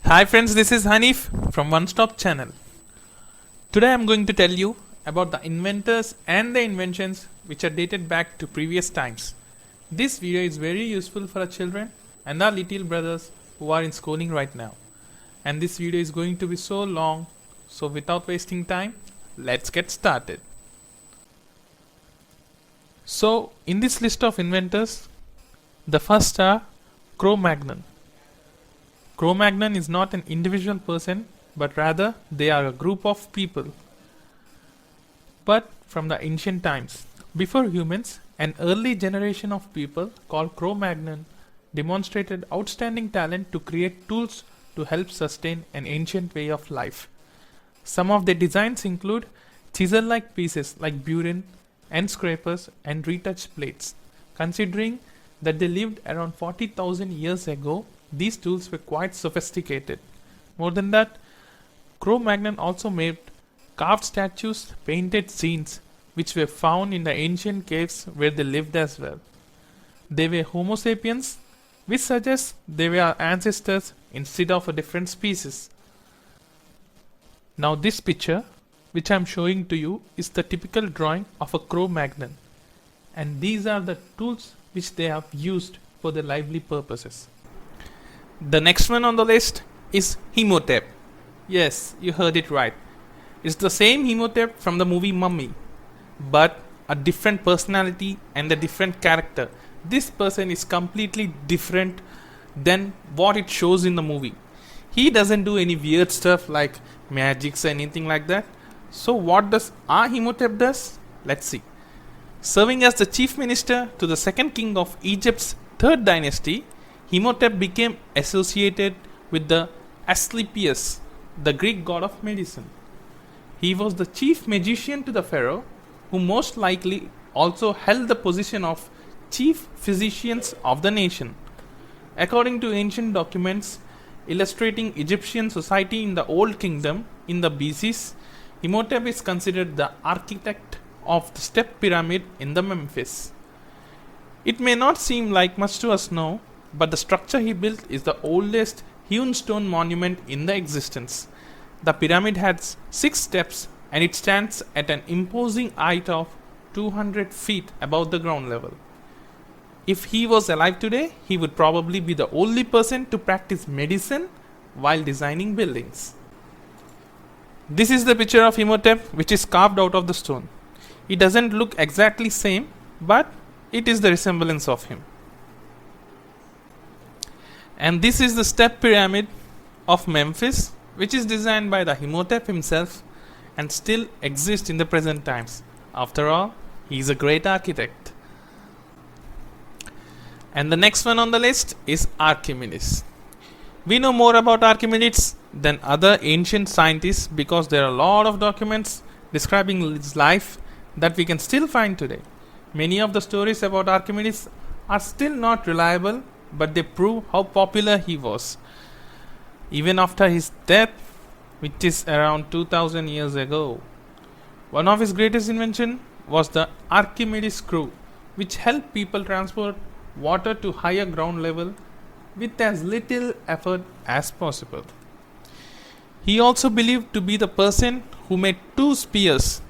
Hi friends, this is Haneef from onestop channel. Today I am going to tell you about the inventors and the inventions which are dated back to previous times. This video is very useful for our children and our little brothers who are in schooling right now. And this video is going to be so long, so without wasting time, let's get started. So in this list of inventors, the first are Cro-Magnon. Cro-Magnon is not an individual person, but rather they are a group of people. But from the ancient times, before humans, an early generation of people called Cro-Magnon demonstrated outstanding talent to create tools to help sustain an ancient way of life. Some of their designs include chisel-like pieces like burin, end scrapers and retouch plates. Considering that they lived around 40,000 years ago, these tools were quite sophisticated. More than that, Cro-Magnon also made carved statues, painted scenes, which were found in the ancient caves where they lived as well. They were Homo sapiens, which suggests they were our ancestors instead of a different species. Now this picture, which I am showing to you, is the typical drawing of a Cro-Magnon. And these are the tools which they have used for their lively purposes. The next one on the list is Imhotep. Yes, you heard it right. It's the same Imhotep from the movie Mummy, but a different personality and a different character. This person is completely different than what it shows in the movie. He doesn't do any weird stuff like magics or anything like that. So what does our Imhotep does? Let's see. Serving as the chief minister to the second king of Egypt's third dynasty, Imhotep became associated with the Asclepius, the Greek god of medicine. He was the chief magician to the pharaoh, who most likely also held the position of chief physicians of the nation. According to ancient documents illustrating Egyptian society in the Old Kingdom in the BCs, Imhotep is considered the architect of the step pyramid in the Memphis. It may not seem like much to us now, but the structure he built is the oldest hewn stone monument in the existence. The pyramid has 6 steps and it stands at an imposing height of 200 feet above the ground level. If he was alive today, he would probably be the only person to practice medicine while designing buildings. This is the picture of Imhotep which is carved out of the stone. It doesn't look exactly same, but it is the resemblance of him. And this is the step pyramid of Memphis, which is designed by the Imhotep himself and still exists in the present times. After all, he is a great architect. And the next one on the list is Archimedes. We know more about Archimedes than other ancient scientists because there are a lot of documents describing his life that we can still find today. Many of the stories about Archimedes are still not reliable, but they prove how popular he was. Even after his death, which is around 2000 years ago. One of his greatest inventions was the Archimedes Screw, which helped people transport water to higher ground level with as little effort as possible. He also believed to be the person who made 2 spears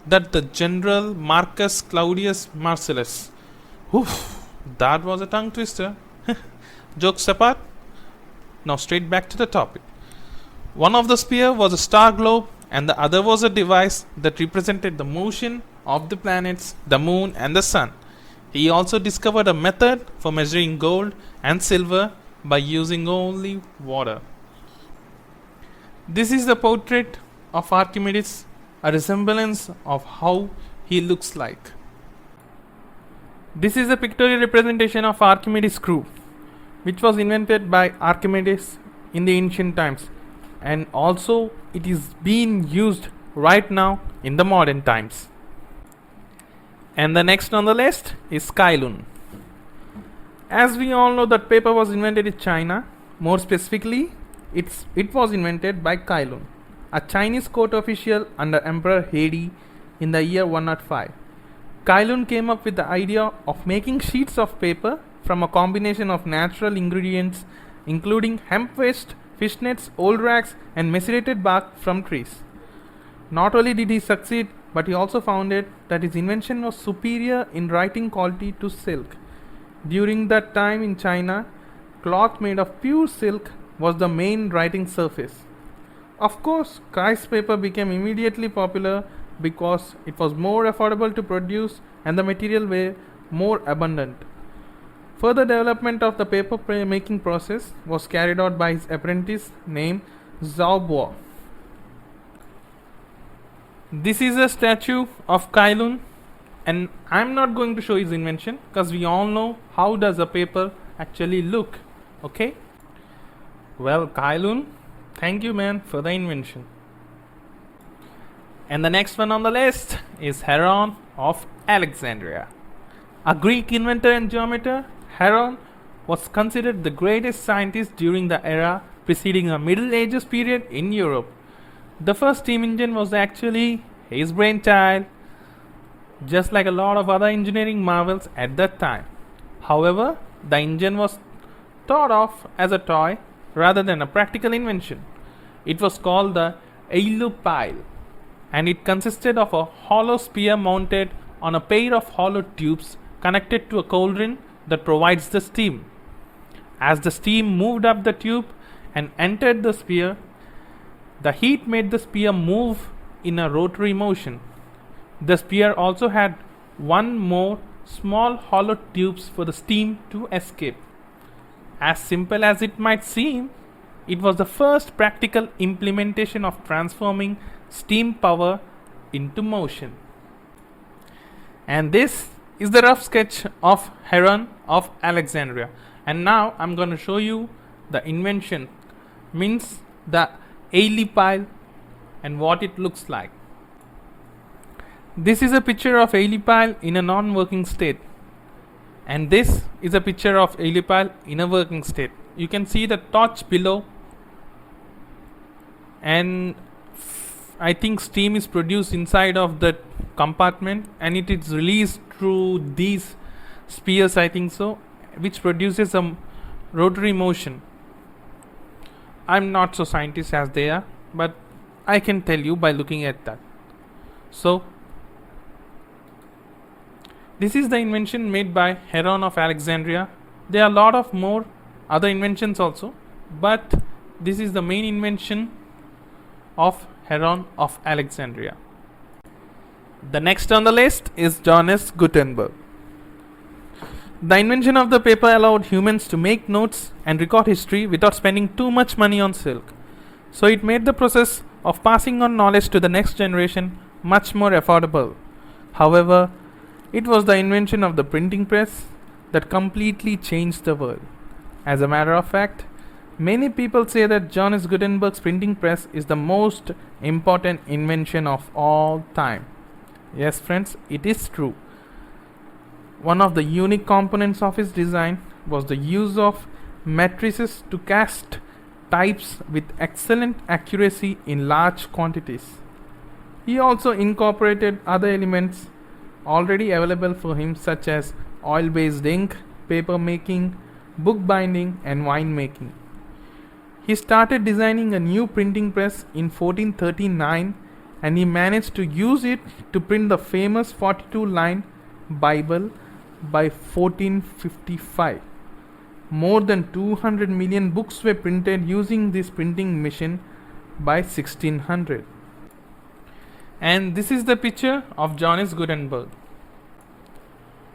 that the general Marcus Claudius Marcellus. That was a tongue twister. Jokes apart, now straight back to the topic. One of the spear was a star globe and the other was a device that represented the motion of the planets, the moon and the sun. He also discovered a method for measuring gold and silver by using only water. This is the portrait of Archimedes, a resemblance of how he looks like. This is a pictorial representation of Archimedes Screw, which was invented by Archimedes in the ancient times, and also it is being used right now in the modern times. And the next on the list is Loudoun. As we all know that paper was invented in China, more specifically, it was invented by Loudoun, a Chinese court official under Emperor He in the year 105. Loudoun came up with the idea of making sheets of paper from a combination of natural ingredients including hemp waste, fishnets, old rags, and macerated bark from trees. Not only did he succeed, but he also found that his invention was superior in writing quality to silk. During that time in China, cloth made of pure silk was the main writing surface. Of course, rice paper became immediately popular because it was more affordable to produce and the material were more abundant. Further development of the paper making process was carried out by his apprentice named Zhao Bo. This is a statue of Kailun, and I'm not going to show his invention because we all know how does a paper actually look. Okay? Well, Kailun, thank you man for the invention. And the next one on the list is Heron of Alexandria. A Greek inventor and geometer, Heron was considered the greatest scientist during the era preceding a Middle Ages period in Europe. The first steam engine was actually his brainchild, just like a lot of other engineering marvels at that time. However, the engine was thought of as a toy rather than a practical invention. It was called the Eilupile, and it consisted of a hollow spear mounted on a pair of hollow tubes connected to a cauldron that provides the steam. As the steam moved up the tube and entered the spear, the heat made the spear move in a rotary motion. The spear also had one more small hollow tubes for the steam to escape. As simple as it might seem, it was the first practical implementation of transforming steam power into motion. And this is the rough sketch of Heron of Alexandria. And now I'm going to show you the invention, means the Eilipile and what it looks like. This is a picture of Eilipile in a non-working state, and this is a picture of Eilipile in a working state. You can see the torch below, and I think steam is produced inside of the compartment and it is released through these spears, I think so, which produces a rotary motion. I'm not so scientist as they are, but I can tell you by looking at that. So this is the invention made by Heron of Alexandria. There are a lot of more other inventions also, but this is the main invention of Heron of Alexandria. The next on the list is Jonas Gutenberg. The invention of the paper allowed humans to make notes and record history without spending too much money on silk. So it made the process of passing on knowledge to the next generation much more affordable. However, it was the invention of the printing press that completely changed the world. As a matter of fact, many people say that Jonas Gutenberg's printing press is the most important invention of all time. Yes, friends, it is true. One of the unique components of his design was the use of matrices to cast types with excellent accuracy in large quantities. He also incorporated other elements already available for him, such as oil-based ink, paper making, book binding, and wine making. He started designing a new printing press in 1439, and he managed to use it to print the famous 42-line Bible by 1455. More than 200 million books were printed using this printing machine by 1600. And this is the picture of Jonas Gutenberg.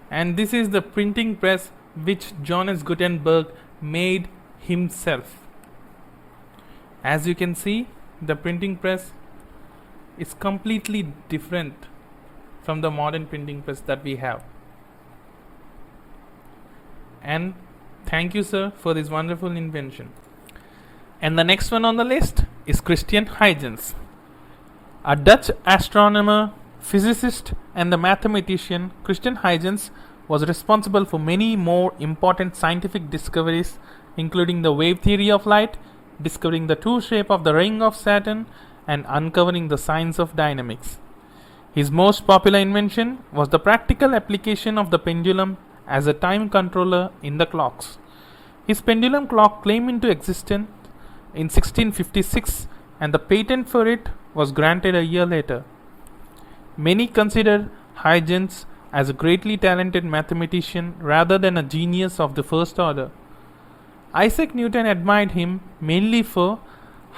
And this is the printing press which Jonas Gutenberg made himself. As you can see, the printing press is completely different from the modern printing press that we have. And thank you, sir, for this wonderful invention. And the next one on the list is Christian Huygens. A Dutch astronomer, physicist, and the mathematician, Christian Huygens was responsible for many more important scientific discoveries, including the wave theory of light, discovering the true shape of the ring of Saturn, and uncovering the science of dynamics. His most popular invention was the practical application of the pendulum as a time controller in the clocks. His pendulum clock came into existence in 1656 and the patent for it was granted a year later. Many consider Huygens as a greatly talented mathematician rather than a genius of the first order. Isaac Newton admired him mainly for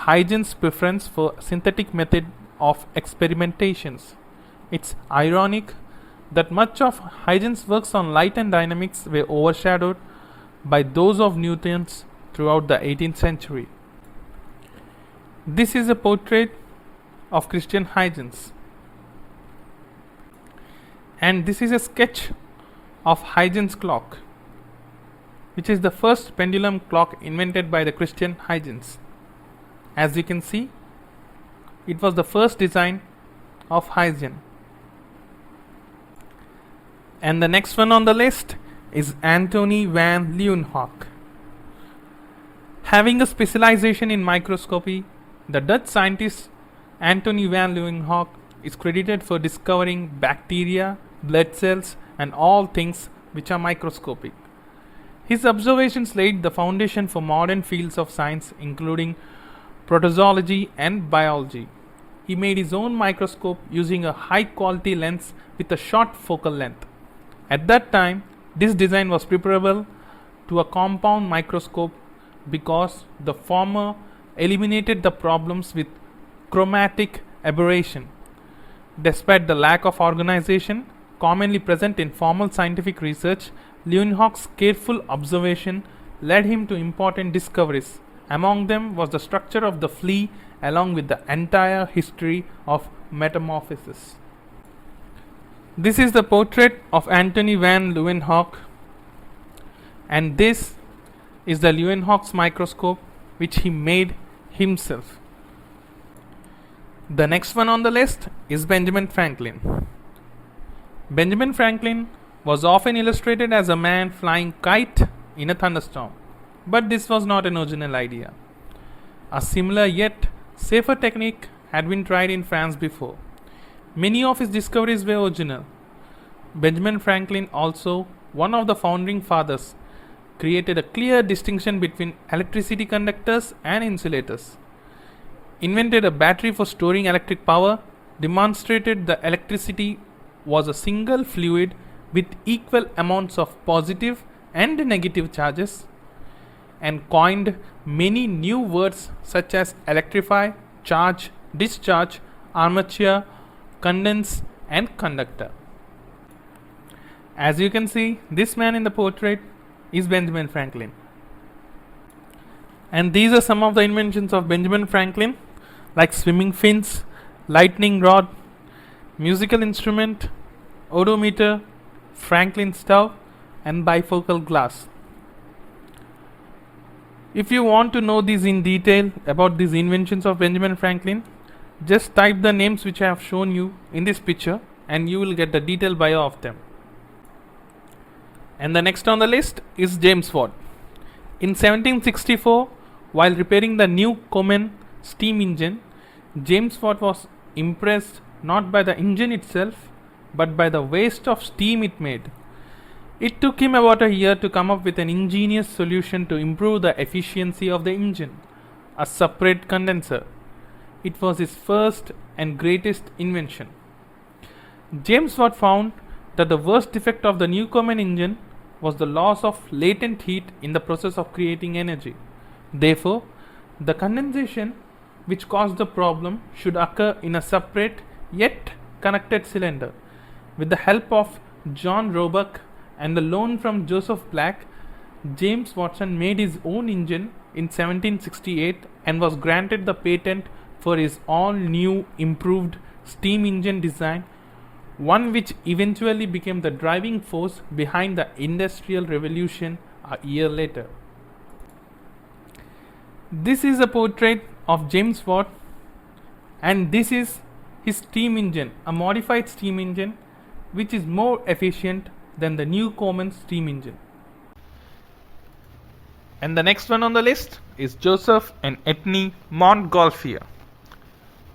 Huygens' preference for synthetic method of experimentations. It's ironic that much of Huygens' works on light and dynamics were overshadowed by those of Newton's throughout the 18th century. This is a portrait of Christian Huygens, and this is a sketch of Huygens' clock, which is the first pendulum clock invented by the Christian Huygens. As you can see, it was the first design of Huygens. And the next one on the list is Antoni van Leeuwenhoek. Having a specialization in microscopy, the Dutch scientist Antoni van Leeuwenhoek is credited for discovering bacteria, blood cells, and all things which are microscopic. His observations laid the foundation for modern fields of science, including protozoology and biology. He made his own microscope using a high quality lens with a short focal length. At that time, this design was preferable to a compound microscope because the former eliminated the problems with chromatic aberration. Despite the lack of organization commonly present in formal scientific research, Leeuwenhoek's careful observation led him to important discoveries. Among them was the structure of the flea along with the entire history of metamorphosis. This is the portrait of Antoni van Leeuwenhoek, and this is the Leeuwenhoek's microscope which he made himself. The next one on the list is Benjamin Franklin. Benjamin Franklin was often illustrated as a man flying kite in a thunderstorm, but this was not an original idea. A similar yet safer technique had been tried in France before. Many of his discoveries were original. Benjamin Franklin, also one of the founding fathers, created a clear distinction between electricity conductors and insulators, invented a battery for storing electric power, demonstrated the electricity was a single fluid with equal amounts of positive and negative charges, and coined many new words such as electrify, charge, discharge, armature, condense, and conductor. As you can see, this man in the portrait is Benjamin Franklin. And these are some of the inventions of Benjamin Franklin, like swimming fins, lightning rod, musical instrument, odometer, Franklin stove, and bifocal glass. If you want to know these in detail about these inventions of Benjamin Franklin, just type the names which I have shown you in this picture and you will get the detailed bio of them. And the next on the list is James Watt. In 1764, while repairing the Newcomen steam engine, James Watt was impressed not by the engine itself but by the waste of steam it made. It took him about a year to come up with an ingenious solution to improve the efficiency of the engine, a separate condenser. It was his first and greatest invention. James Watt found that the worst defect of the Newcomen engine was the loss of latent heat in the process of creating energy. Therefore, the condensation which caused the problem should occur in a separate yet connected cylinder. With the help of John Roebuck and the loan from Joseph Black, James Watson made his own engine in 1768 and was granted the patent for his all-new improved steam engine design, one which eventually became the driving force behind the Industrial Revolution a year later. This is a portrait of James Watt, and this is his steam engine, a modified steam engine which is more efficient than the Newcomen steam engine. And the next one on the list is Joseph and Ethne Montgolfier.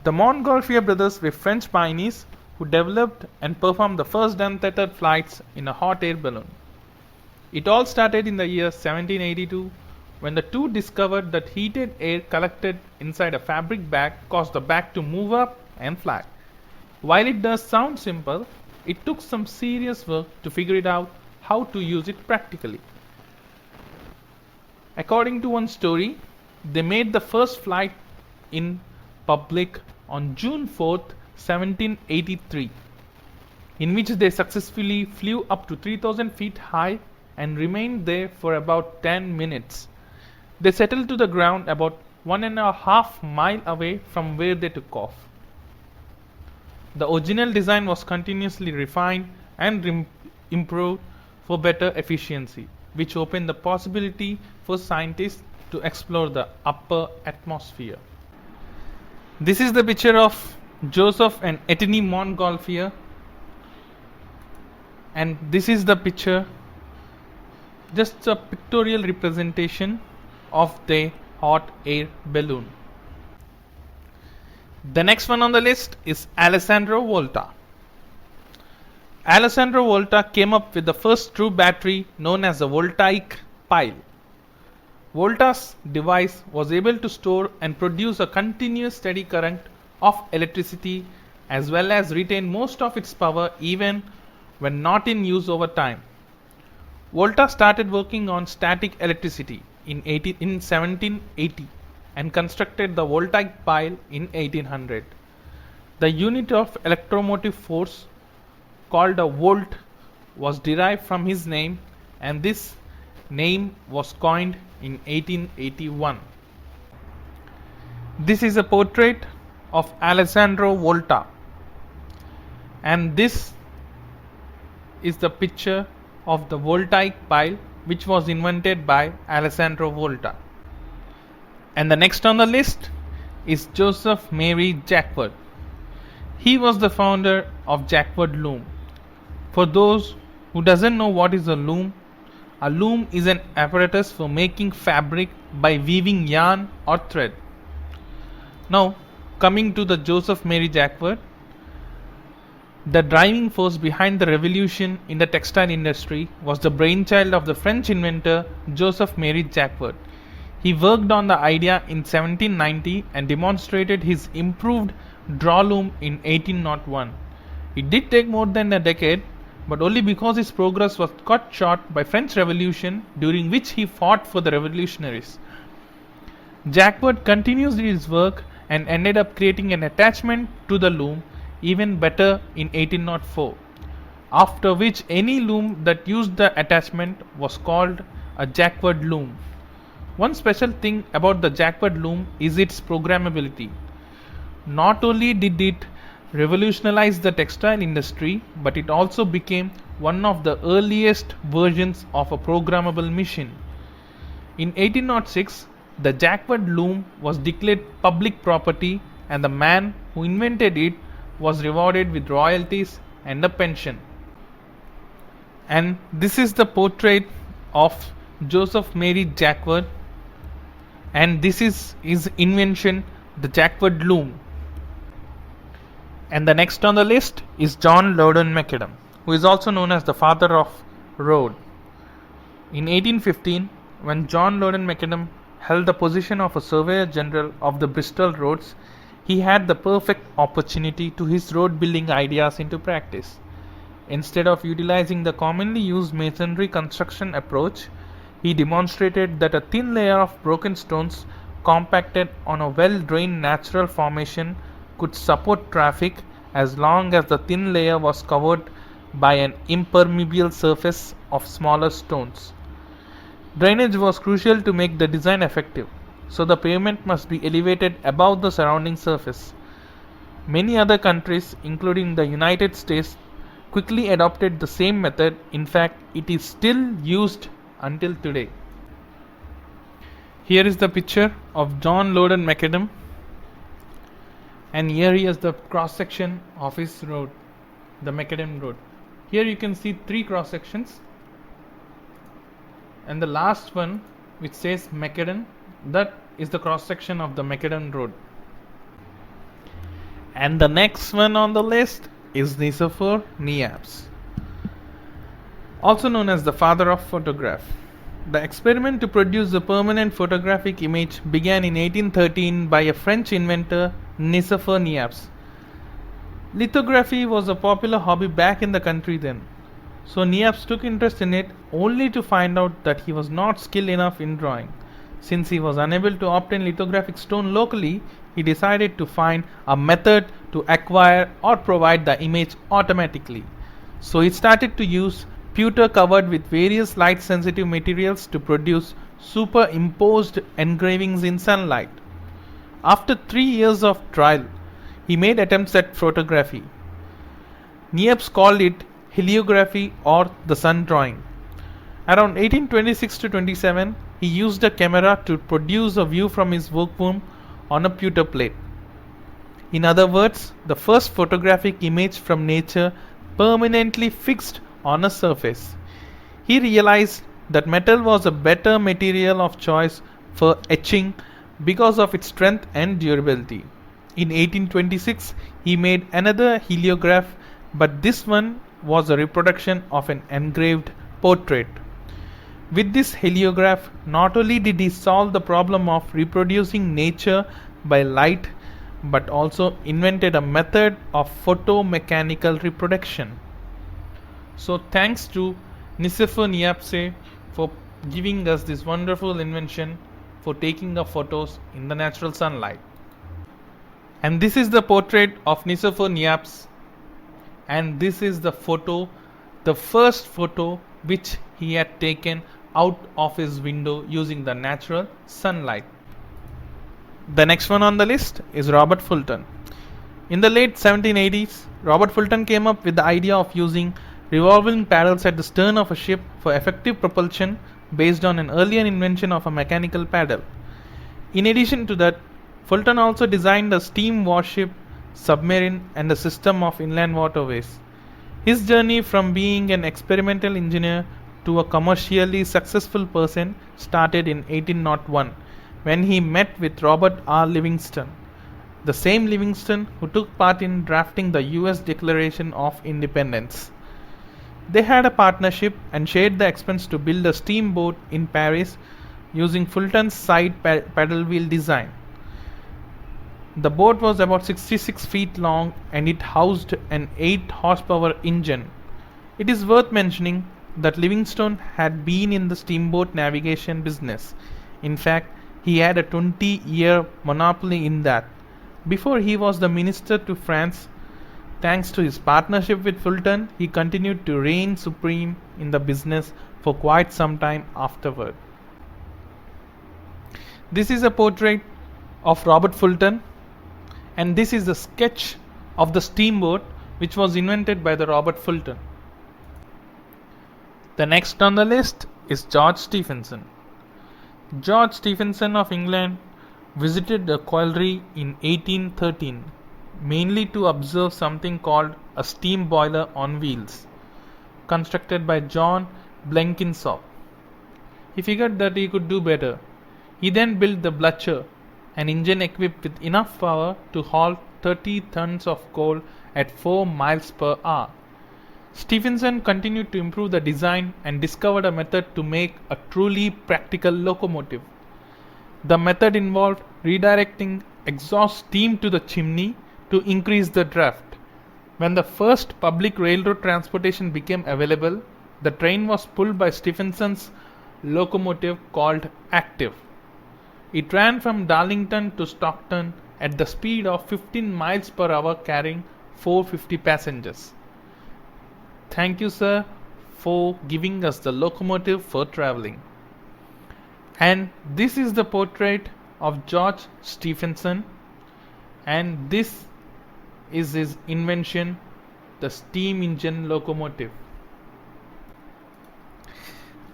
The Montgolfier brothers were French pioneers who developed and performed the first untethered flights in a hot air balloon. It all started in the year 1782 when the two discovered that heated air collected inside a fabric bag caused the bag to move up and fly. While it does sound simple, it took some serious work to figure it out how to use it practically. According to one story, they made the first flight in public on June 4th, 1783, in which they successfully flew up to 3,000 feet high and remained there for about 10 minutes. They settled to the ground about 1.5 miles away from where they took off. The original design was continuously refined and improved for better efficiency, which opened the possibility for scientists to explore the upper atmosphere. This is the picture of Joseph and Antoni Montgolfier, and this is the picture, just a pictorial representation of the hot air balloon. The next one on the list is Alessandro Volta. Alessandro Volta came up with the first true battery known as the voltaic pile. Volta's device was able to store and produce a continuous steady current of electricity as well as retain most of its power even when not in use over time. Volta started working on static electricity in 1780 and constructed the voltaic pile in 1800. The unit of electromotive force called a volt was derived from his name, and this name was coined in 1881. This is a portrait of Alessandro Volta, and this is the picture of the voltaic pile which was invented by Alessandro Volta. And the next on the list is Joseph Mary Jacquard. He was the founder of Jacquard Loom. For those who doesn't know what is a loom is an apparatus for making fabric by weaving yarn or thread. Now, coming to the Joseph Mary Jacquard, the driving force behind the revolution in the textile industry was the brainchild of the French inventor Joseph Mary Jacquard. He worked on the idea in 1790 and demonstrated his improved draw loom in 1801. It did take more than a decade, but only because his progress was cut short by French Revolution, during which he fought for the revolutionaries. Jacquard continued his work and ended up creating an attachment to the loom even better in 1804, after which any loom that used the attachment was called a Jacquard loom. One special thing about the Jacquard loom is its programmability. Not only did it revolutionize the textile industry, but it also became one of the earliest versions of a programmable machine. In 1806, the Jacquard loom was declared public property, and the man who invented it was rewarded with royalties and a pension. And this is the portrait of Joseph Mary Jacquard, and this is his invention, the Jacquard loom. And the next on the list is John Loudoun Macadam, who is also known as the father of road. In 1815, when John Loudoun Macadam held the position of a Surveyor General of the Bristol roads, he had the perfect opportunity to his road building ideas into practice. Instead of utilizing the commonly used masonry construction approach, he demonstrated that a thin layer of broken stones compacted on a well-drained natural formation could support traffic as long as the thin layer was covered by an impermeable surface of smaller stones. Drainage was crucial to make the design effective, so the pavement must be elevated above the surrounding surface. Many other countries, including the United States, quickly adopted the same method. In fact, it is still used until today. Here is the picture of John Loudoun Macadam, and here he has the cross section of his road, the Macadam road. Here you can see 3 cross sections, and the last one which says Macadam, that is the cross section of the Macadam road. And the next one on the list is Nian, also known as the father of photograph. The experiment to produce the permanent photographic image began in 1813 by a French inventor, Nicéphore Niepce. Lithography was a popular hobby back in the country then, so Niepce took interest in it only to find out that he was not skilled enough in drawing. Since he was unable to obtain lithographic stone locally, he decided to find a method to acquire or provide the image automatically. So he started to use pewter covered with various light sensitive materials to produce superimposed engravings in sunlight. After 3 years of trial, he made attempts at photography. Niepce called it heliography or the sun drawing. Around 1826 to 27, he used a camera to produce a view from his workroom on a pewter plate. In other words, the first photographic image from nature permanently fixed on a surface. He realized that metal was a better material of choice for etching because of its strength and durability. In 1826, he made another heliograph, but this one was a reproduction of an engraved portrait. With this heliograph, not only did he solve the problem of reproducing nature by light, but also invented a method of photomechanical reproduction. So thanks to Nicéphore Niepce for giving us this wonderful invention for taking the photos in the natural sunlight. And this is the portrait of Nicéphore Niepce, and this is the photo, the first photo which he had taken out of his window using the natural sunlight. The next one on the list is Robert Fulton. In the late 1780s, Robert Fulton came up with the idea of using revolving paddles at the stern of a ship for effective propulsion based on an earlier invention of a mechanical paddle. In addition to that, Fulton also designed a steam warship, submarine, and a system of inland waterways. His journey from being an experimental engineer to a commercially successful person started in 1801 when he met with Robert R Livingston, the same Livingston who took part in drafting the US Declaration of Independence. They had a partnership and shared the expense to build a steamboat in Paris using Fulton's side paddle wheel design. The boat was about 66 feet long and it housed an 8 horsepower engine. It is worth mentioning that Livingstone had been in the steamboat navigation business. In fact, he had a 20-year monopoly in that. Before he was the minister to France, thanks to his partnership with Fulton, he continued to reign supreme in the business for quite some time afterward. This is a portrait of Robert Fulton, and this is a sketch of the steamboat which was invented by the Robert Fulton. The next on the list is George Stephenson. George Stephenson of England visited the colliery in 1813, mainly to observe something called a steam boiler on wheels, constructed by John Blenkinsop. He figured that he could do better. He then built the Blucher, an engine equipped with enough power to haul 30 tons of coal at 4 miles per hour. Stephenson continued to improve the design and discovered a method to make a truly practical locomotive. The method involved redirecting exhaust steam to the chimney to increase the draft. When the first public railroad transportation became available, the train was pulled by Stephenson's locomotive called Active. It ran from Darlington to Stockton at the speed of 15 miles per hour, carrying 450 passengers. Thank you, sir, for giving us the locomotive for traveling. And this is the portrait of George Stephenson, and this is his invention, the steam engine locomotive.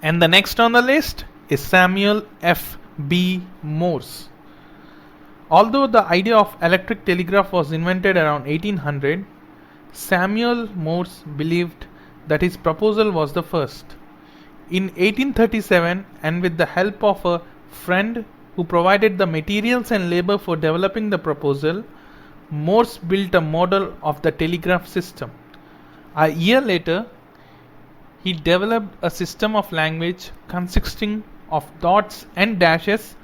And the next on the list is Samuel F.B. Morse. Although the idea of electric telegraph was invented around 1800, Samuel Morse believed that his proposal was the first. In 1837, and with the help of a friend who provided the materials and labor for developing the proposal, Morse built a model of the telegraph system. A year later, he developed a system of language consisting of dots and dashes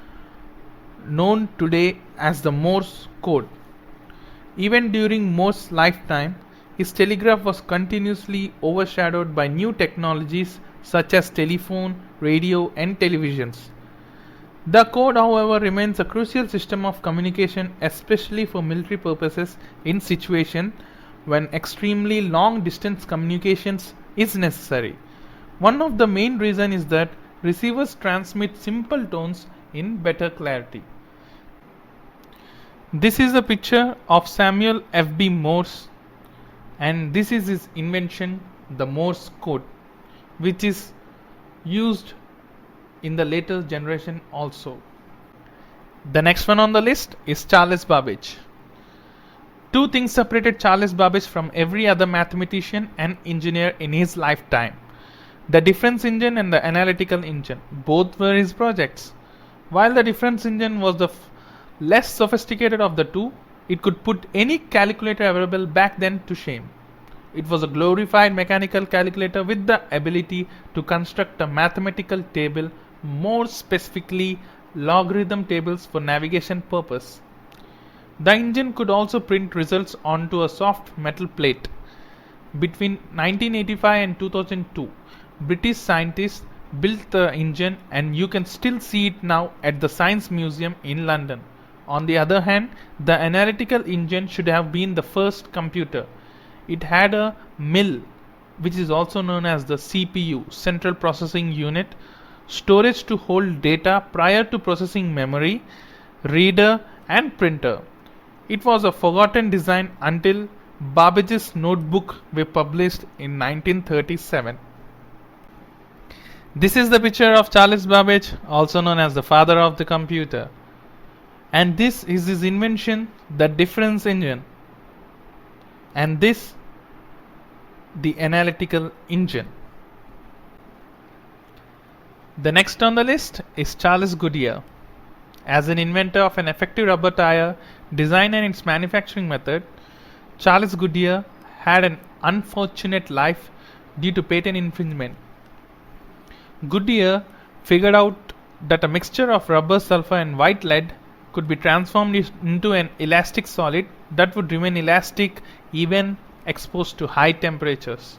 known today as the Morse code. Even during Morse's lifetime, his telegraph was continuously overshadowed by new technologies such as telephone, radio, and televisions. The code, however, remains a crucial system of communication, especially for military purposes in situations when extremely long distance communications is necessary. One of the main reasons is that receivers transmit simple tones in better clarity. This is a picture of Samuel Fb Morse, and this is his invention, the Morse code, which is used in the later generation also. The next one on the list is Charles Babbage. Two things separated Charles Babbage from every other mathematician and engineer in his lifetime: the difference engine and the analytical engine. Both were his projects. While the difference engine was the less sophisticated of the two, it could put any calculator available back then to shame. It was a glorified mechanical calculator with the ability to construct a mathematical table, more specifically logarithm tables for navigation purpose. The engine could also print results onto a soft metal plate. Between 1985 and 2002, British scientists built the engine, and you can still see it now at the Science Museum in London. On the other hand, the analytical engine should have been the first computer. It had a MIL, which is also known as the CPU, Central Processing Unit, storage to hold data prior to processing memory, reader, and printer. It was a forgotten design until Babbage's notebook were published in 1937. This is the picture of Charles Babbage, also known as the father of the computer. And this is his invention, the difference engine. And this, the analytical engine. The next on the list is Charles Goodyear. As an inventor of an effective rubber tire, design and its manufacturing method, Charles Goodyear had an unfortunate life due to patent infringement. Goodyear figured out that a mixture of rubber, sulfur, and white lead could be transformed into an elastic solid that would remain elastic even exposed to high temperatures.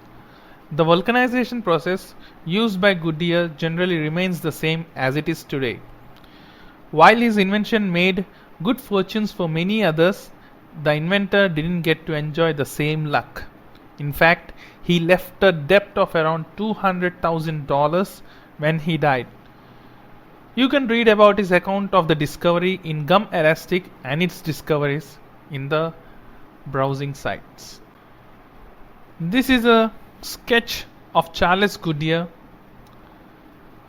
The vulcanization process used by Goodyear generally remains the same as it is today. While his invention made good fortunes for many others, the inventor didn't get to enjoy the same luck. In fact, he left a debt of around $200,000 when he died. You can read about his account of the discovery in Gum Elastic and its discoveries in the browsing sites. This is a sketch of Charles Goodyear,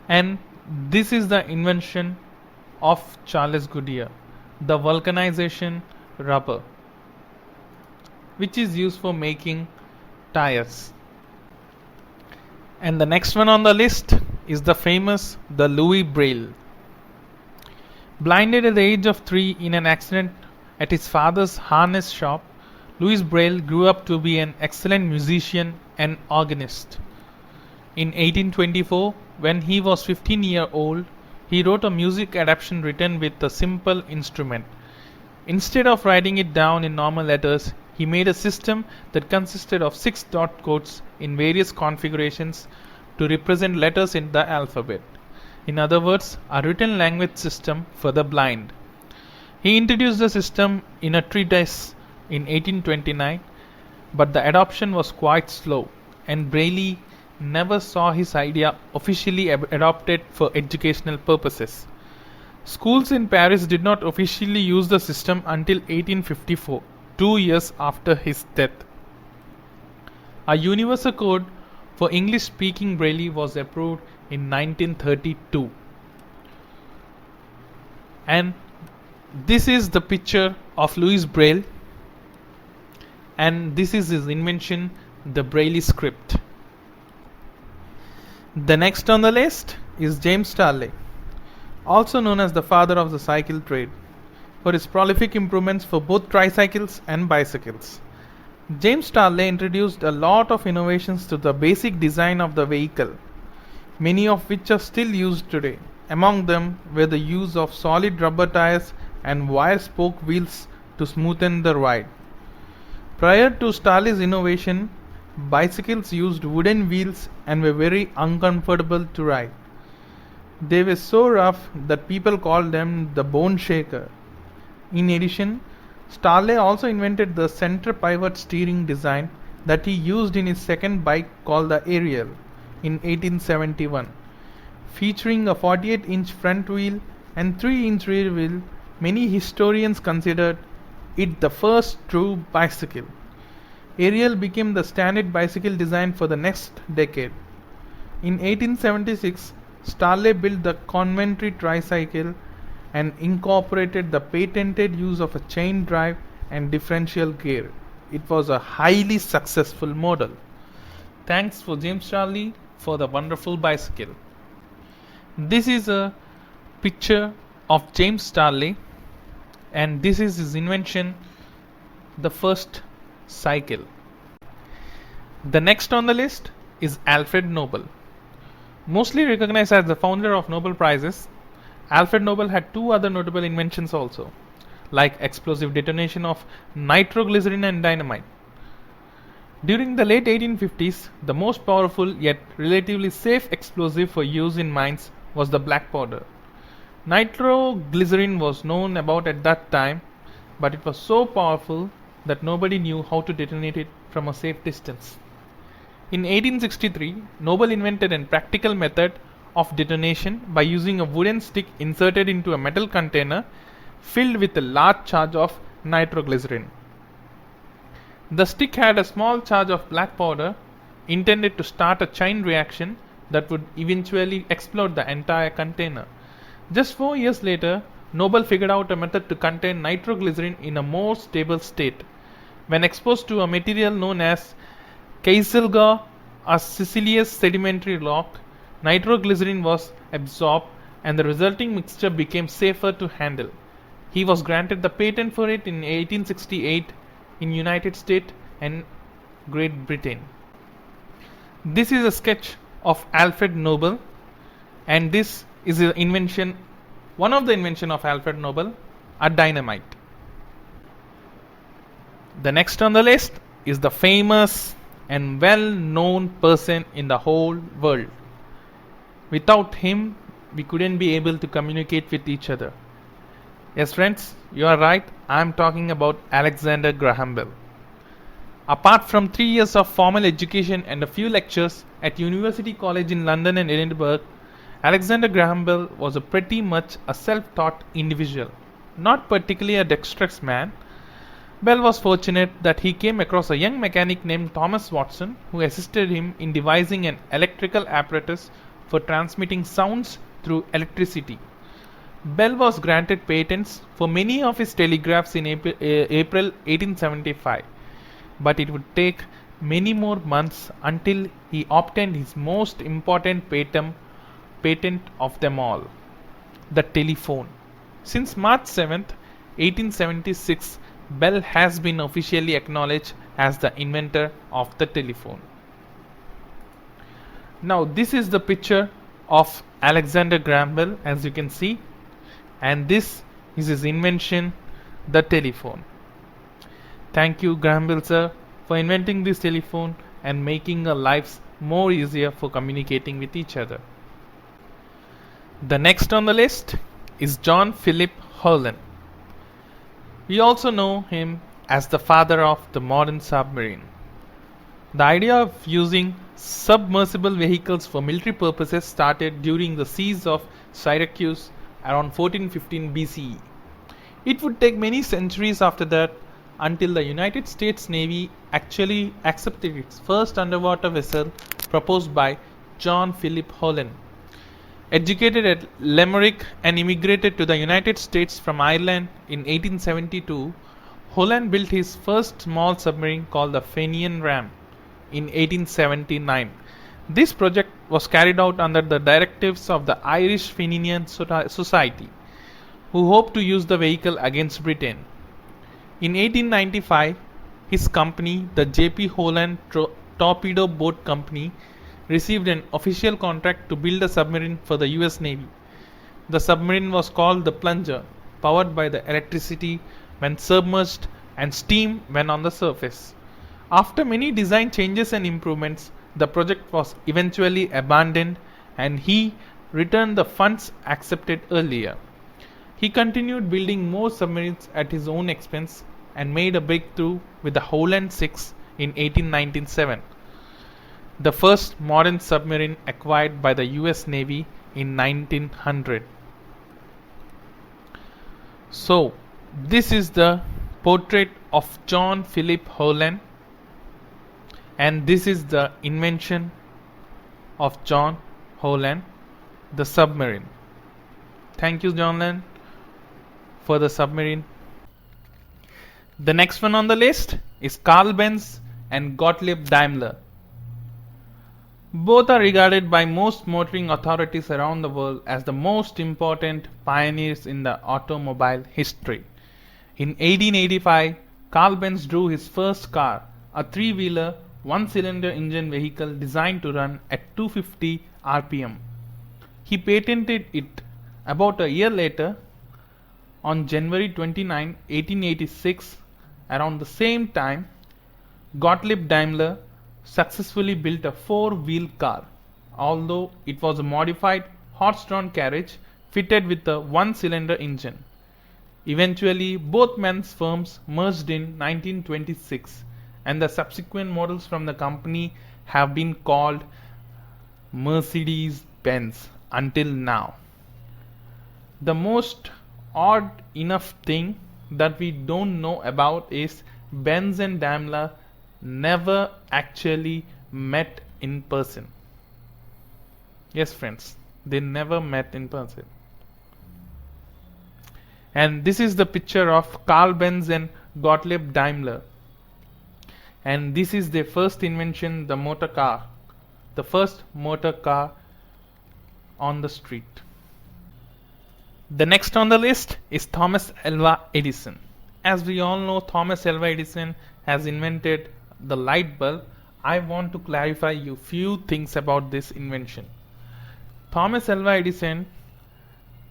and this is the invention of Charles Goodyear, the vulcanization rubber, which is used for making tires. And the next one on the list is the famous Louis Braille. Blinded at the age of 3 in an accident at his father's harness shop, Louis Braille grew up to be an excellent musician and organist. In 1824, when he was 15 years old, he wrote a music adaptation written with a simple instrument. Instead of writing it down in normal letters, he made a system that consisted of 6 dot codes in various configurations to represent letters in the alphabet. In other words, a written language system for the blind. He introduced the system in a treatise in 1829, but the adoption was quite slow, and Braille never saw his idea officially adopted for educational purposes. Schools in Paris did not officially use the system until 1854, 2 years after his death. A universal code for English-speaking Braille was approved in 1932. And this is the picture of Louis Braille, and this is his invention, the Braille script. The next on the list is James Starley, also known as the father of the cycle trade, for his prolific improvements for both tricycles and bicycles. James Starley introduced a lot of innovations to the basic design of the vehicle, many of which are still used today. Among them were the use of solid rubber tires and wire spoke wheels to smoothen the ride. Prior to Starley's innovation, bicycles used wooden wheels and were very uncomfortable to ride. They were so rough that people called them the bone shaker. In addition, Starley also invented the center pivot steering design that he used in his second bike called the Ariel in 1871. Featuring a 48-inch front wheel and 3-inch rear wheel, many historians considered it the first true bicycle. Ariel became the standard bicycle design for the next decade. In 1876, Starley built the Coventry tricycle and incorporated the patented use of a chain drive and differential gear. It was a highly successful model. Thanks for James Starley for the wonderful bicycle. This is a picture of James Starley, and this is his invention, the first cycle. The next on the list is Alfred Nobel. Mostly recognized as the founder of Nobel Prizes, Alfred Nobel had two other notable inventions also, like explosive detonation of nitroglycerin and dynamite. During the late 1850s, the most powerful yet relatively safe explosive for use in mines was the black powder. Nitroglycerin was known about at that time, but it was so powerful that nobody knew how to detonate it from a safe distance. In 1863, Nobel invented a practical method of detonation by using a wooden stick inserted into a metal container filled with a large charge of nitroglycerin. The stick had a small charge of black powder intended to start a chain reaction that would eventually explode the entire container. Just 4 years later, Nobel figured out a method to contain nitroglycerin in a more stable state. When exposed to a material known as kieselguhr, a siliceous sedimentary rock, nitroglycerin was absorbed and the resulting mixture became safer to handle. He was granted the patent for it in 1868 in United States and Great Britain. This is a sketch of Alfred Nobel, and this is an invention, one of the invention of Alfred Nobel, a dynamite. The next on the list is the famous and well-known person in the whole world. Without him, we couldn't be able to communicate with each other. Yes, friends, you are right. I am talking about Alexander Graham Bell. Apart from 3 years of formal education and a few lectures at University College in London and Edinburgh, Alexander Graham Bell was pretty much a self-taught individual, not particularly a dexterous man. Bell was fortunate that he came across a young mechanic named Thomas Watson who assisted him in devising an electrical apparatus for transmitting sounds through electricity. Bell was granted patents for many of his telegraphs in April 1875, but it would take many more months until he obtained his most important patent of them all, the telephone. Since March 7th, 1876, Bell has been officially acknowledged as the inventor of the telephone. Now this is the picture of Alexander Graham Bell, as you can see, and this is his invention, the telephone. Thank you, Graham Bell sir, for inventing this telephone and making our lives more easier for communicating with each other. The next on the list is John Philip Holland. We also know him as the father of the modern submarine. The idea of using submersible vehicles for military purposes started during the siege of Syracuse around 1415 BCE. It would take many centuries after that until the United States Navy actually accepted its first underwater vessel proposed by John Philip Holland. Educated at Limerick and immigrated to the United States from Ireland in 1872, Holland built his first small submarine called the Fenian Ram in 1879. This project was carried out under the directives of the Irish Fenian Society, who hoped to use the vehicle against Britain. In 1895, his company, the J.P. Holland Torpedo Boat Company, received an official contract to build a submarine for the US Navy. The submarine was called the Plunger, powered by the electricity when submerged and steam when on the surface. After many design changes and improvements, the project was eventually abandoned and he returned the funds accepted earlier. He continued building more submarines at his own expense and made a breakthrough with the Holland 6 in 1897, the first modern submarine acquired by the US Navy in 1900. So, this is the portrait of John Philip Holland, and this is the invention of John Holland, the submarine. Thank you, John Holland, for the submarine. The next one on the list is Karl Benz and Gottlieb Daimler. Both are regarded by most motoring authorities around the world as the most important pioneers in the automobile history. In 1885, Karl Benz drew his first car, a three-wheeler, one-cylinder engine vehicle designed to run at 250 rpm. He patented it about a year later. On January 29, 1886, around the same time, Gottlieb Daimler successfully built a four-wheel car, although it was a modified horse-drawn carriage fitted with a one-cylinder engine. Eventually, both men's firms merged in 1926, and the subsequent models from the company have been called Mercedes-Benz until now. The most odd enough thing that we don't know about is Benz and Daimler never actually met in person. Yes, friends, they never met in person. And this is the picture of Karl Benz and Gottlieb Daimler. And this is their first invention, the motor car. The first motor car on the street. The next on the list is Thomas Alva Edison. As we all know, Thomas Alva Edison has invented the light bulb. I want to clarify you few things about this invention. Thomas Alva Edison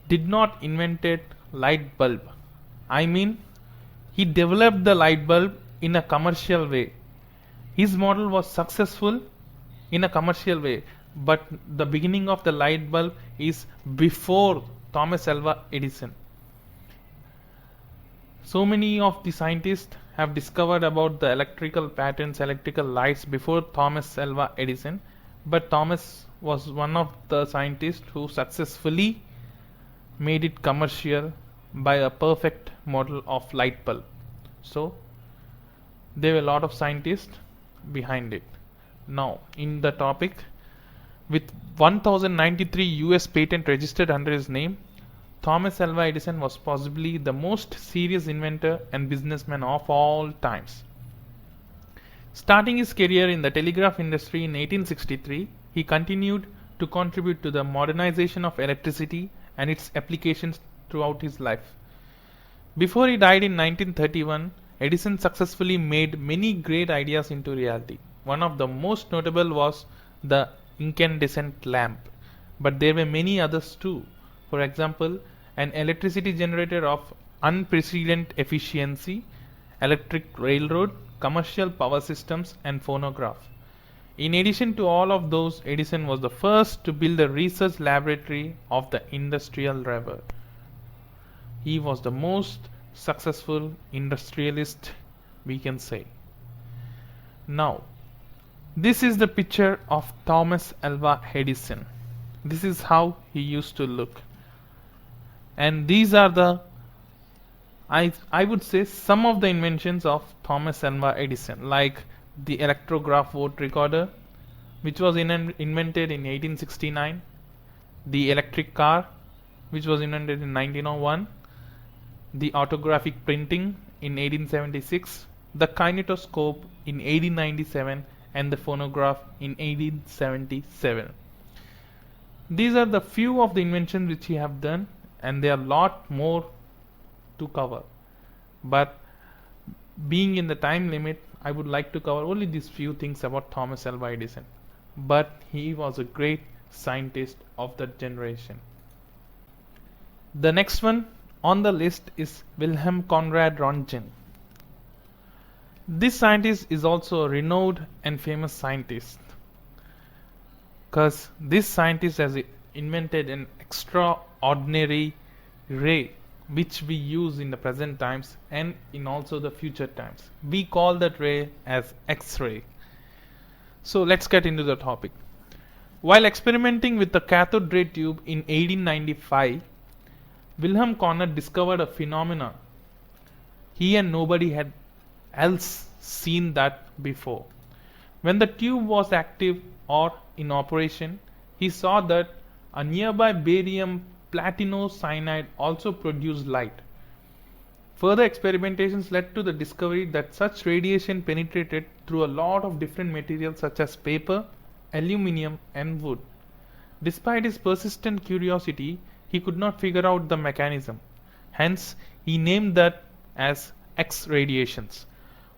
did not invented light bulb. I mean, he developed the light bulb in a commercial way. His model was successful in a commercial way, but the beginning of the light bulb is before Thomas Alva Edison. So many of the scientists have discovered about the electrical patterns, electrical lights before Thomas Alva Edison, but Thomas was one of the scientists who successfully made it commercial by a perfect model of light bulb. So there were a lot of scientists behind it. Now in the topic, with 1093 US patent registered under his name, Thomas Alva Edison was possibly the most serious inventor and businessman of all times. Starting his career in the telegraph industry in 1863, he continued to contribute to the modernization of electricity and its applications throughout his life. Before he died in 1931, Edison successfully made many great ideas into reality. One of the most notable was the incandescent lamp, but there were many others too. For example, an electricity generator of unprecedented efficiency, electric railroad, commercial power systems, and phonograph. In addition to all of those, Edison was the first to build a research laboratory of the industrial river. He was the most successful industrialist, we can say. Now, this is the picture of Thomas Alva Edison. This is how he used to look. And these are the, I would say, some of the inventions of Thomas Alva Edison, like the electrograph vote recorder, which was invented in 1869, the electric car, which was invented in 1901, the autographic printing in 1876, the kinetoscope in 1897, and the phonograph in 1877. These are the few of the inventions which he have done, and there are a lot more to cover. But Being in the time limit, I would like to cover only these few things about Thomas Alva Edison. But he was a great scientist of that generation. The next one on the list is Wilhelm Conrad Röntgen. This scientist is also a renowned and famous scientist, because this scientist has invented an extraordinary ray which we use in the present times and in also the future times. We call that ray as X-ray. So let's get into the topic. While experimenting with the cathode ray tube in 1895, Wilhelm Conrad discovered a phenomenon he and nobody had else seen that before. When the tube was active or in operation, he saw that a nearby barium platinocyanide also produced light. Further experimentations led to the discovery that such radiation penetrated through a lot of different materials such as paper, aluminium and wood. Despite his persistent curiosity, he could not figure out the mechanism. Hence, he named that as X radiations.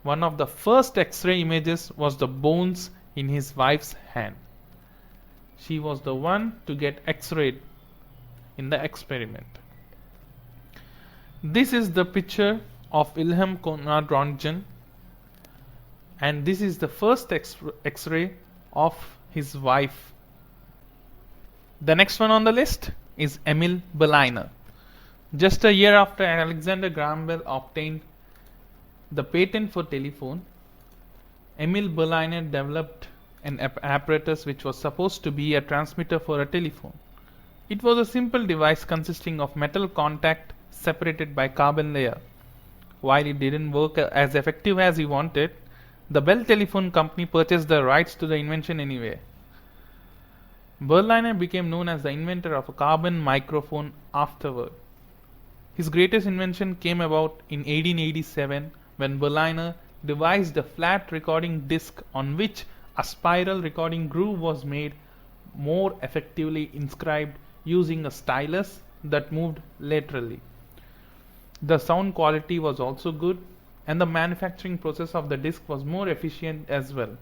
One of the first X-ray images was the bones in his wife's hand. She was the one to get X-rayed in the experiment. This is the picture of Wilhelm Conrad Röntgen, and this is the first X-ray of his wife. The next one on the list is Emile Berliner. Just a year after Alexander Graham Bell obtained the patent for telephone, Emile Berliner developed an apparatus which was supposed to be a transmitter for a telephone. It was a simple device consisting of metal contact separated by carbon layer. While it didn't work as effective as he wanted, the Bell Telephone Company purchased the rights to the invention anyway. Berliner became known as the inventor of a carbon microphone afterward. His greatest invention came about in 1887 when Berliner devised a flat recording disc on which a spiral recording groove was made more effectively inscribed using a stylus that moved laterally. The sound quality was also good, and the manufacturing process of the disc was more efficient as well.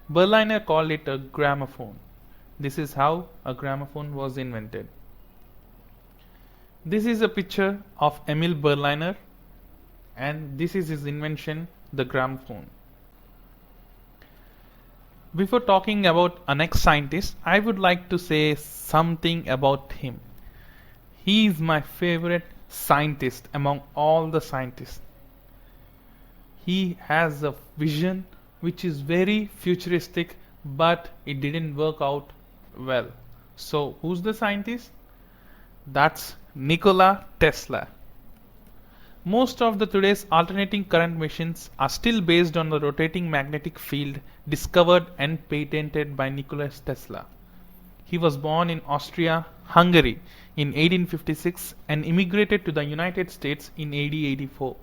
Berliner called it a gramophone. This is how a gramophone was invented. This is a picture of Emile Berliner, and this is his invention, the gramophone. Before talking about a next scientist, I would like to say something about him. He is my favorite scientist among all the scientists. He has a vision which is very futuristic, but it didn't work out well. So who's the scientist? That's Nikola Tesla. Most of the today's alternating current machines are still based on the rotating magnetic field discovered and patented by Nikola Tesla. He was born in Austria, Hungary in 1856 and immigrated to the United States in AD 84.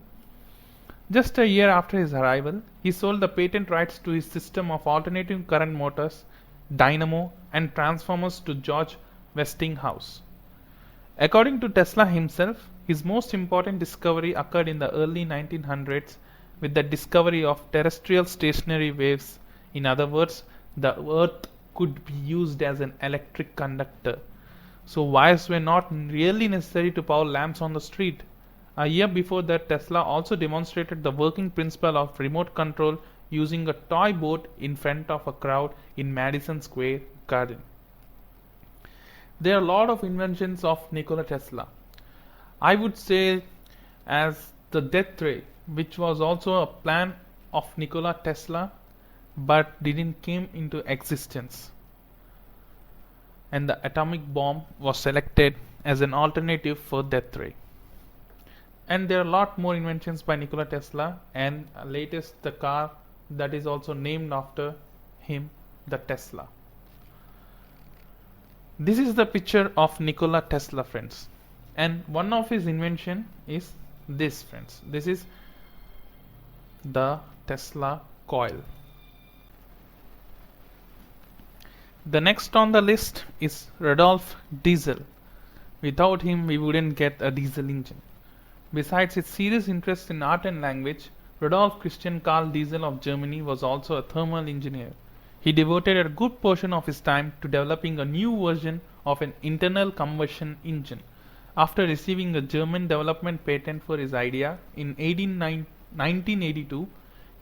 Just a year after his arrival, he sold the patent rights to his system of alternating current motors, dynamo and transformers to George Westinghouse. According to Tesla himself, his most important discovery occurred in the early 1900s with the discovery of terrestrial stationary waves. In other words, the earth could be used as an electric conductor. So wires were not really necessary to power lamps on the street. A year before that, Tesla also demonstrated the working principle of remote control using a toy boat in front of a crowd in Madison Square Garden. There are a lot of inventions of Nikola Tesla. I would say as the death ray, which was also a plan of Nikola Tesla but didn't came into existence, and the atomic bomb was selected as an alternative for death ray. And there are a lot more inventions by Nikola Tesla, and latest the car that is also named after him, the Tesla. This is the picture of Nikola Tesla, friends, and one of his invention is this, friends. This is the Tesla coil. The next on the list is Rodolphe Diesel. Without him, we wouldn't get a diesel engine. Besides his serious interest in art and language, Rudolf Christian Karl Diesel of Germany was also a thermal engineer. He devoted a good portion of his time to developing a new version of an internal combustion engine. After receiving a German development patent for his idea in 1982,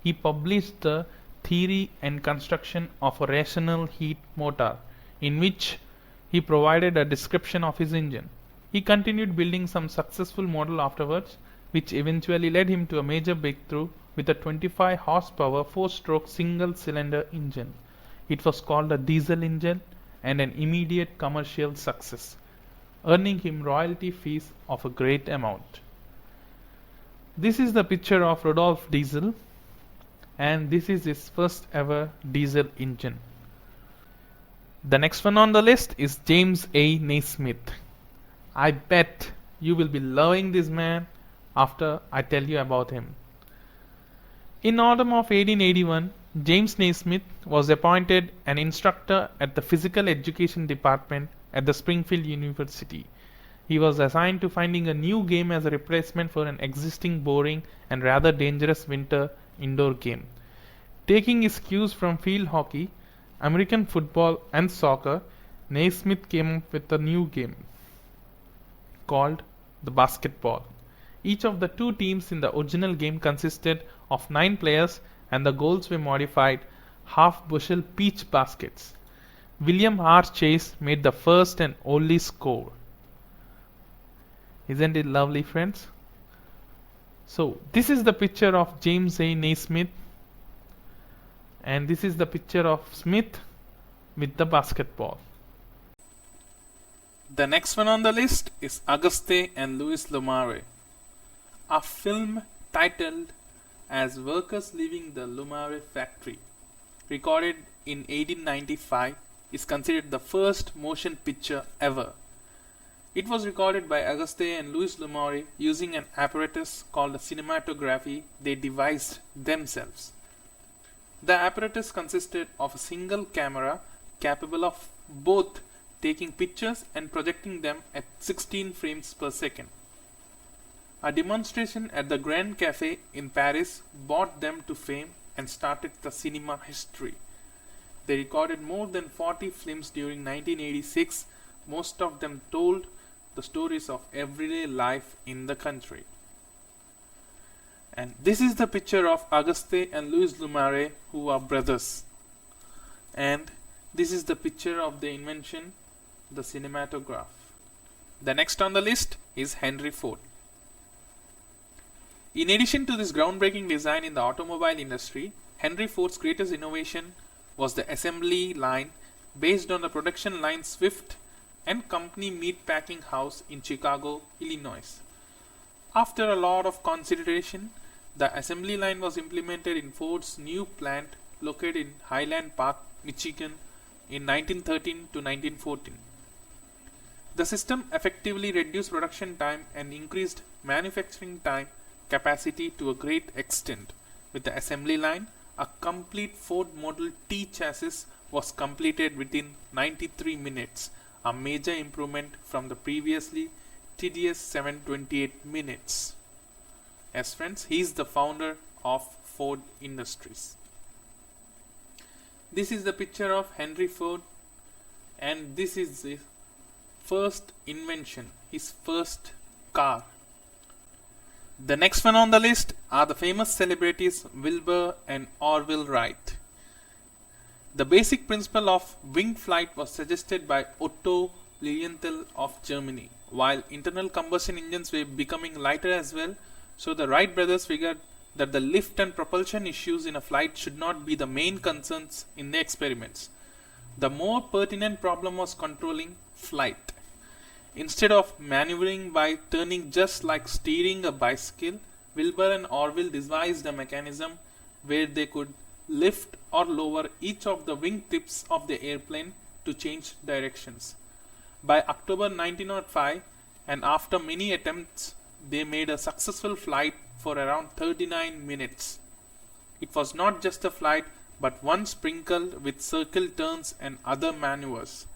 he published the Theory and Construction of a Rational Heat Motor, in which he provided a description of his engine. He continued building some successful model afterwards, which eventually led him to a major breakthrough with a 25 horsepower 4-stroke single-cylinder engine. It was called a diesel engine and an immediate commercial success, earning him royalty fees of a great amount. This is the picture of Rodolphe Diesel, and this is his first ever diesel engine. The next one on the list is James A. Naismith. I bet you will be loving this man after I tell you about him. In autumn of 1881, James Naismith was appointed an instructor at the Physical Education Department at the Springfield University. He was assigned to finding a new game as a replacement for an existing boring and rather dangerous winter indoor game. Taking his cues from field hockey, American football and soccer, Naismith came up with a new game called the basketball. Each of the two teams in the original game consisted of 9 players, and the goals were modified half-bushel peach baskets. William R. Chase made the first and only score. Isn't it lovely, friends? So, this is the picture of James A. Naismith, and this is the picture of Smith with the basketball. The next one on the list is Auguste and Louis L'Amour. A film titled as Workers Leaving the L'Amour Factory, recorded in 1895, is considered the first motion picture ever. It was recorded by Auguste and Louis L'Amour using an apparatus called a cinematography they devised themselves. The apparatus consisted of a single camera capable of both taking pictures and projecting them at 16 frames per second. A demonstration at the Grand Café in Paris brought them to fame and started the cinema history. They recorded more than 40 films during 1986. Most of them told the stories of everyday life in the country. And this is the picture of Auguste and Louis L'Amour, who are brothers. And this is the picture of the invention, the cinematograph. The next on the list is Henry Ford. In addition to this groundbreaking design in the automobile industry, Henry Ford's greatest innovation was the assembly line based on the production line Swift and Company meatpacking house in Chicago, Illinois. After a lot of consideration, the assembly line was implemented in Ford's new plant located in Highland Park, Michigan in 1913 to 1914. The system effectively reduced production time and increased manufacturing time capacity to a great extent. With the assembly line, a complete Ford Model T chassis was completed within 93 minutes, a major improvement from the previously tedious 728 minutes. Yes, friends, he is the founder of Ford Industries. This is the picture of Henry Ford, and this is his first invention, his first car. The next one on the list are the famous celebrities Wilbur and Orville Wright. The basic principle of winged flight was suggested by Otto Lilienthal of Germany. While internal combustion engines were becoming lighter as well, so the Wright brothers figured that the lift and propulsion issues in a flight should not be the main concerns in the experiments. The more pertinent problem was controlling flight. Instead of maneuvering by turning just like steering a bicycle, Wilbur and Orville devised a mechanism where they could lift or lower each of the wing tips of the airplane to change directions. By October 1905, and after many attempts, they made a successful flight for around 39 minutes. It was not just a flight, but one sprinkled with circle turns and other maneuvers.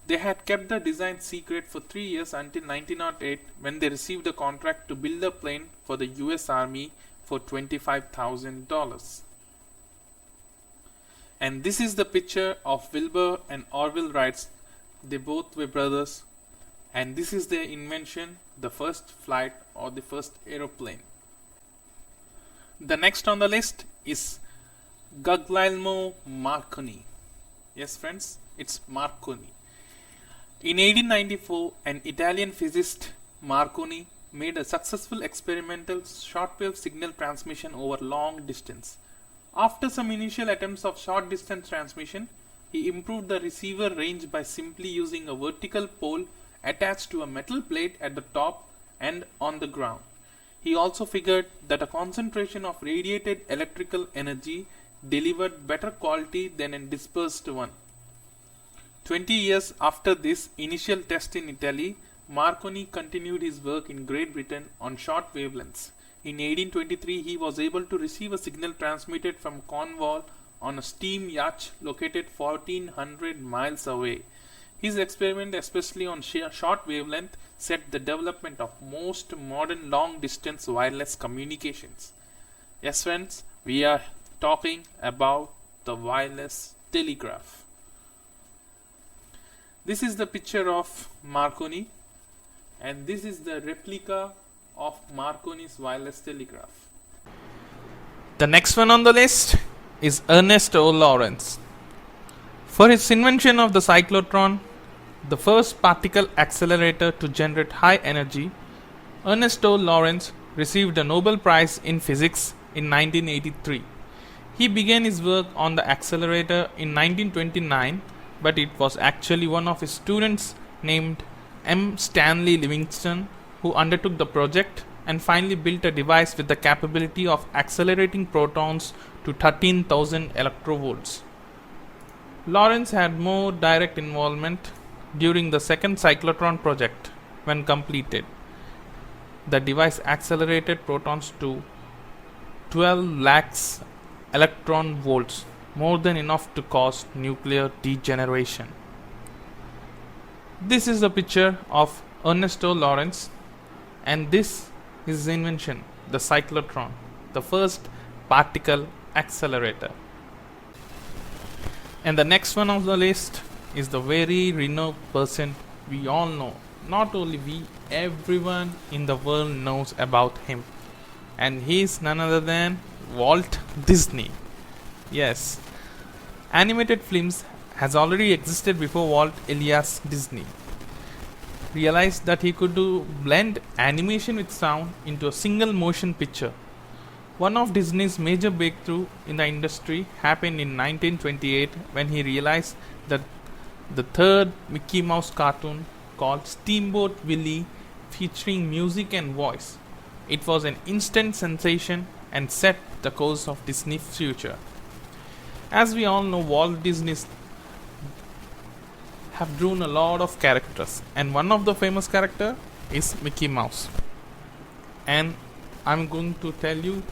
They had kept the design secret for 3 years until 1908, when they received a contract to build a plane for the US Army for $25,000. And this is the picture of Wilbur and Orville Wright. They both were brothers, and this is their invention, the first flight or the first aeroplane. The next on the list is Guglielmo Marconi. Yes friends, it's Marconi. In 1894, an Italian physicist, Marconi, made a successful experimental shortwave signal transmission over long distance. After some initial attempts of short distance transmission, he improved the receiver range by simply using a vertical pole attached to a metal plate at the top and on the ground. He also figured that a concentration of radiated electrical energy delivered better quality than a dispersed one. 20 years after this initial test in Italy, Marconi continued his work in Great Britain on short wavelengths. In 1823, he was able to receive a signal transmitted from Cornwall on a steam yacht located 1400 miles away. His experiment, especially on short wavelength, set the development of most modern long-distance wireless communications. Yes friends, we are talking about the wireless telegraph. This is the picture of Marconi, and this is the replica of Marconi's wireless telegraph. The next one on the list is Ernesto Lawrence. For his invention of the cyclotron, the first particle accelerator to generate high energy, Ernesto Lawrence received a Nobel Prize in Physics in 1983. He began his work on the accelerator in 1929, but it was actually one of his students named M. Stanley Livingston who undertook the project and finally built a device with the capability of accelerating protons to 13,000 electrovolts. Lawrence had more direct involvement during the second cyclotron project. When completed, the device accelerated protons to 12 lakhs electron volts, more than enough to cause nuclear degeneration. This is a picture of Ernesto Lawrence, and this is his invention, the cyclotron, the first particle accelerator. And the next one on the list is the very renowned person we all know. Not only we, everyone in the world knows about him. And he is none other than Walt Disney. Yes, animated films has already existed before Walt Elias Disney realized that he could blend animation with sound into a single motion picture. One of Disney's major breakthrough in the industry happened in 1928 when he realized that the third Mickey Mouse cartoon called Steamboat Willie, featuring music and voice. It was an instant sensation and set the course of Disney's future. As we all know, Walt Disney have drawn a lot of characters, and one of the famous character is Mickey Mouse. And I'm going to tell you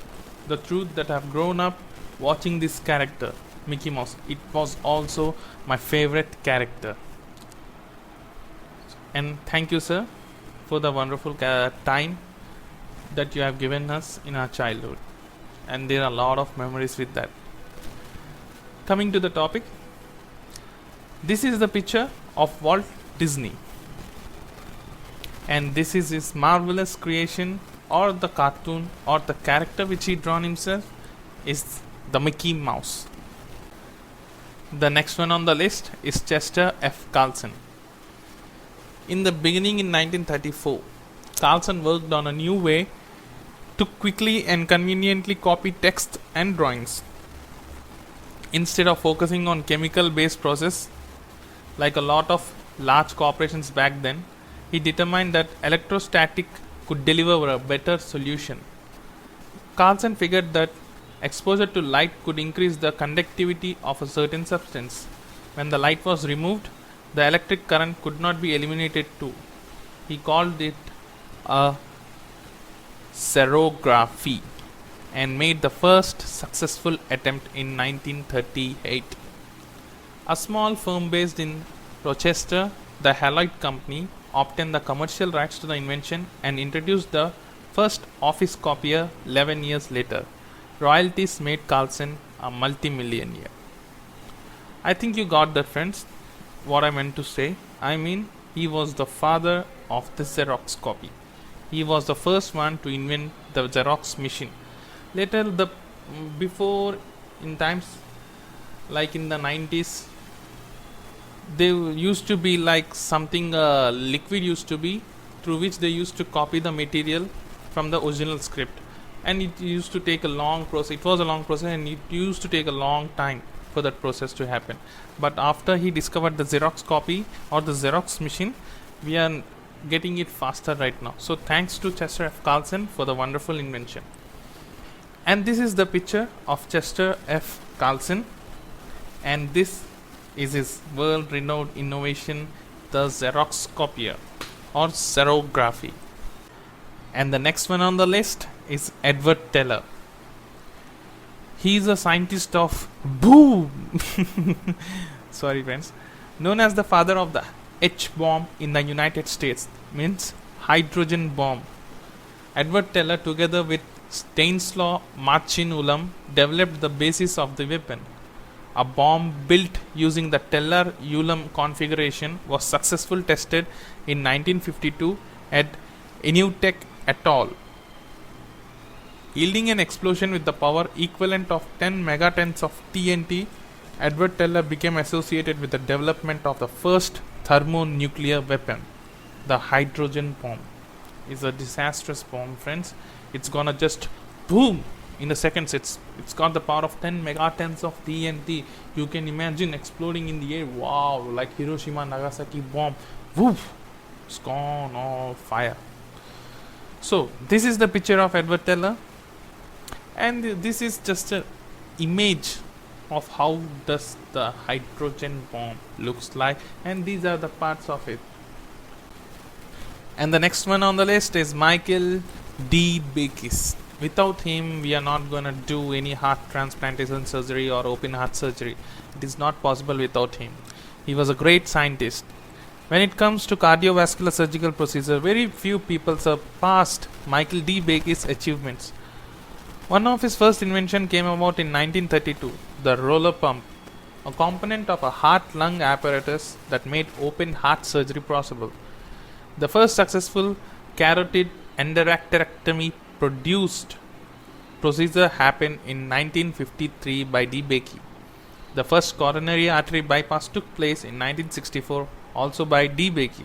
the truth that I've grown up watching this character, Mickey Mouse. It was also my favorite character. And thank you, sir, for the wonderful time that you have given us in our childhood. And there are a lot of memories with that. Coming to the topic, this is the picture of Walt Disney, and this is his marvelous creation, or the cartoon, or the character which he drawn himself, is the Mickey Mouse. The next one on the list is Chester F. Carlson. In the beginning in 1934, Carlson worked on a new way to quickly and conveniently copy text and drawings. Instead of focusing on chemical based process like a lot of large corporations back then, he determined that electrostatic could deliver a better solution. Carlson figured that exposure to light could increase the conductivity of a certain substance. When the light was removed, the electric current could not be eliminated too. He called it a serography and made the first successful attempt in 1938. A small firm based in Rochester, the Halloyd Company, obtained the commercial rights to the invention and introduced the first office copier 11 years later. Royalties made Carlson a multimillionaire. I think you got that, friends, what I meant to say. I mean, he was the father of the Xerox copy. He was the first one to invent the Xerox machine. Later, before, in times like in the 90s, they used to be like something liquid used to be, through which they used to copy the material from the original script, and it used to take a long process. It was a long process, and it used to take a long time for that process to happen. But after he discovered the Xerox copy or the Xerox machine, we are getting it faster right now. So thanks to Chester F. Carlson for the wonderful invention. And this is the picture of Chester F. Carlson, and this is his world renowned innovation, the Xerox copier or xerography. And the next one on the list is Edward Teller. He is a scientist of boom sorry friends, known as the father of the H bomb in the United States, means hydrogen bomb. Edward Teller, together with Stanislaw Marcin Ulam, developed the basis of the weapon. A bomb built using the Teller-Ulam configuration was successfully tested in 1952 at Imhotep atoll, yielding an explosion with the power equivalent of 10 megatons of TNT. Edward Teller became associated with the development of the first thermonuclear weapon. The hydrogen bomb is a disastrous bomb, friends. It's gonna just boom in a second. It's got the power of 10 megatons of TNT. You can imagine exploding in the air. Wow, like Hiroshima Nagasaki bomb. Woof, it's gone all fire. So this is the picture of Edward Teller, and this is just an image of how does the hydrogen bomb looks like, and these are the parts of it. And the next one on the list is Michael D. Bakis. Without him, we are not going to do any heart transplantation surgery or open heart surgery. It is not possible without him. He was a great scientist. When it comes to cardiovascular surgical procedure, very few people surpassed Michael D. Bakis' achievements. One of his first inventions came about in 1932, the roller pump, a component of a heart-lung apparatus that made open heart surgery possible. The first successful carotid endarterectomy procedure happened in 1953 by D. Bakey. The first coronary artery bypass took place in 1964, also by D. Bakey.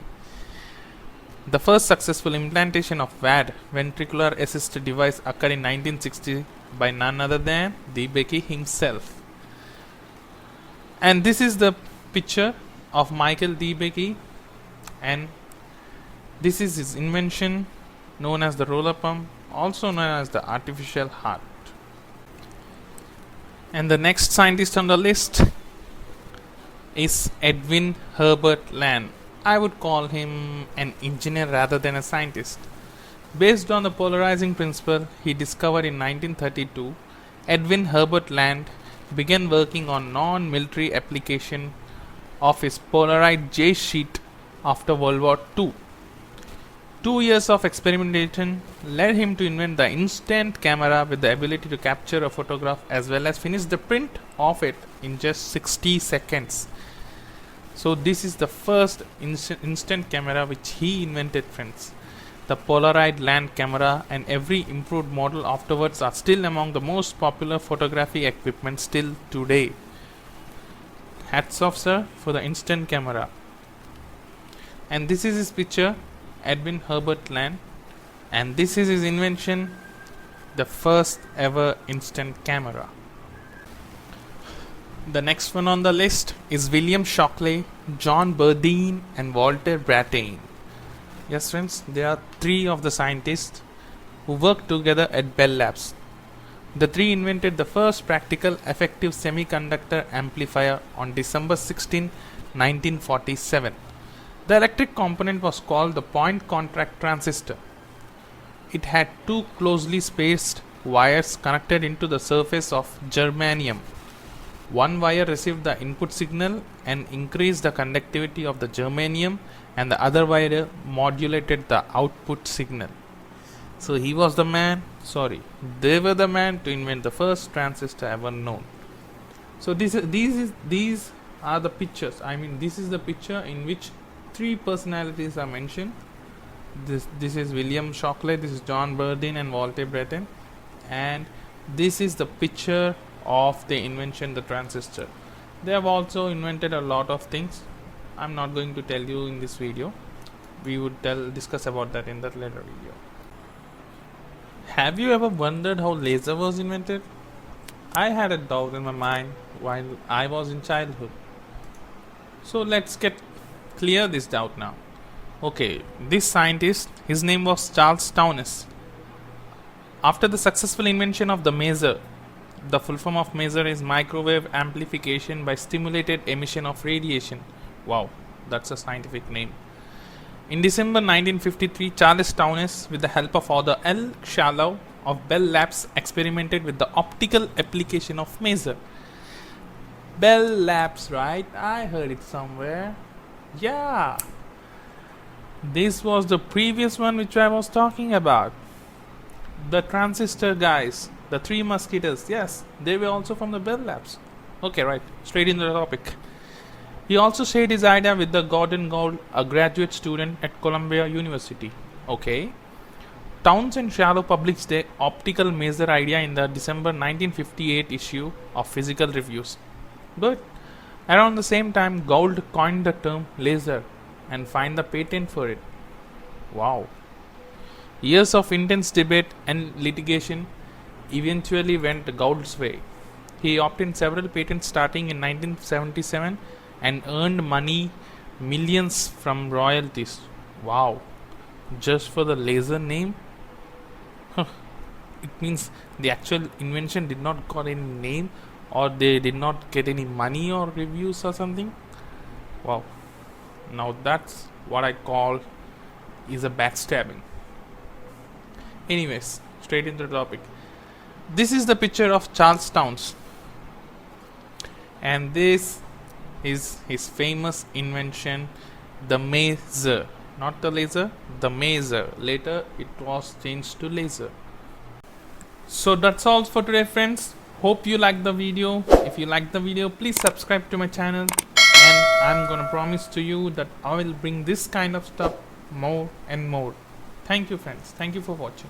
The first successful implantation of VAD, ventricular assisted device, occurred in 1960 by none other than D. Bakey himself. And this is the picture of Michael D. Bakey, and this is his invention known as the roller pump, also known as the artificial heart. And the next scientist on the list is Edwin Herbert Land. I would call him an engineer rather than a scientist. Based on the polarizing principle he discovered in 1932, Edwin Herbert Land began working on non-military application of his polarized J sheet after World War II. 2 years of experimentation led him to invent the instant camera with the ability to capture a photograph as well as finish the print of it in just 60 seconds. So this is the first instant camera which he invented, friends. The Polaroid Land camera and every improved model afterwards are still among the most popular photography equipment still today. Hats off, sir, for the instant camera. And this is his picture, Edwin Herbert Land, and this is his invention, the first ever instant camera. The next one on the list is William Shockley, John Bardeen, and Walter Brattain. Yes, friends, there are three of the scientists who worked together at Bell Labs. The three invented the first practical effective semiconductor amplifier on December 16, 1947. The electric component was called the point contact transistor. It had two closely spaced wires connected into the surface of germanium. One wire received the input signal and increased the conductivity of the germanium, and the other wire modulated the output signal. So he was the man, they were the man to invent the first transistor ever known. So these are the pictures. I mean, this is the picture in which three personalities are mentioned. This is William Shockley, this is John Burdine and Walter Breton, and this is the picture of the invention, the transistor. They have also invented a lot of things. I'm not going to tell you in this video. We would discuss about that in that later video. Have you ever wondered how laser was invented? I had a doubt in my mind while I was in childhood. So let's clear this doubt now. Okay, this scientist, his name was Charles Townes. After the successful invention of the maser, the full form of maser is microwave amplification by stimulated emission of radiation. Wow, that's a scientific name. In December 1953, Charles Townes, with the help of author L. Shallow of Bell Labs, experimented with the optical application of maser. Bell Labs, right? I heard it somewhere. Yeah. This was the previous one which I was talking about. The transistor guys, the three musketeers, yes, they were also from the Bell Labs. Okay, right, straight into the topic. He also shared his idea with the Gordon Gould, a graduate student at Columbia University. Okay. Townes and Shallow published their optical maser idea in the December 1958 issue of Physical Reviews. But around the same time, Gould coined the term laser and fined the patent for it. Wow. Years of intense debate and litigation eventually went Gould's way. He obtained several patents starting in 1977 and earned millions from royalties. Wow. Just for the laser name? It means the actual invention did not got any name, or they did not get any money or reviews or something. Wow. Now that's what I call is a backstabbing. Anyways, straight into the topic. This is the picture of Charles Townes, and this is his famous invention, the maser. Not the laser, the maser. Later it was changed to laser. So that's all for today, friends. Hope you liked the video. If you liked the video, please subscribe to my channel, and I'm gonna promise to you that I will bring this kind of stuff more and more. Thank you, friends. Thank you for watching.